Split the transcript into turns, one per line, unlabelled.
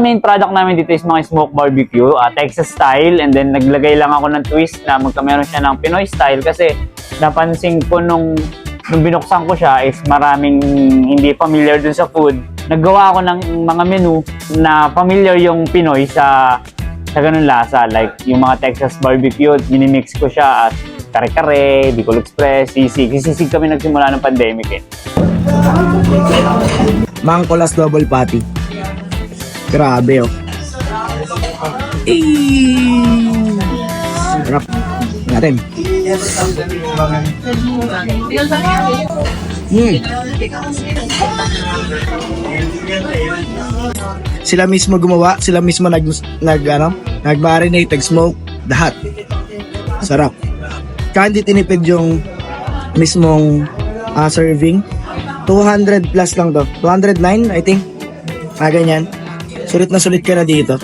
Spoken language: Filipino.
Main product namin dito is mga smoke barbecue, Texas style, and then naglagay lang ako ng twist na magkameron siya ng Pinoy style kasi napansin ko nung binuksan ko siya is maraming hindi familiar dun sa food. Naggawa ako ng mga menu na familiar yung Pinoy sa ganun lasa, like yung mga Texas barbecue, minimix ko siya at kare-kare, Bicol Express, sisig. Sisig kami nagsimula ng pandemic eh.
Mangkolas double patty. Grabe oh. Sarap. Natin. Sila mismo gumawa, sila mismo nag-marinate, nag-smoke, lahat. Sarap. Kaya hindi tinipid yung mismong serving. 200 plus lang to. 209, I think. Ganyan. Sulit na sulit ka na dito.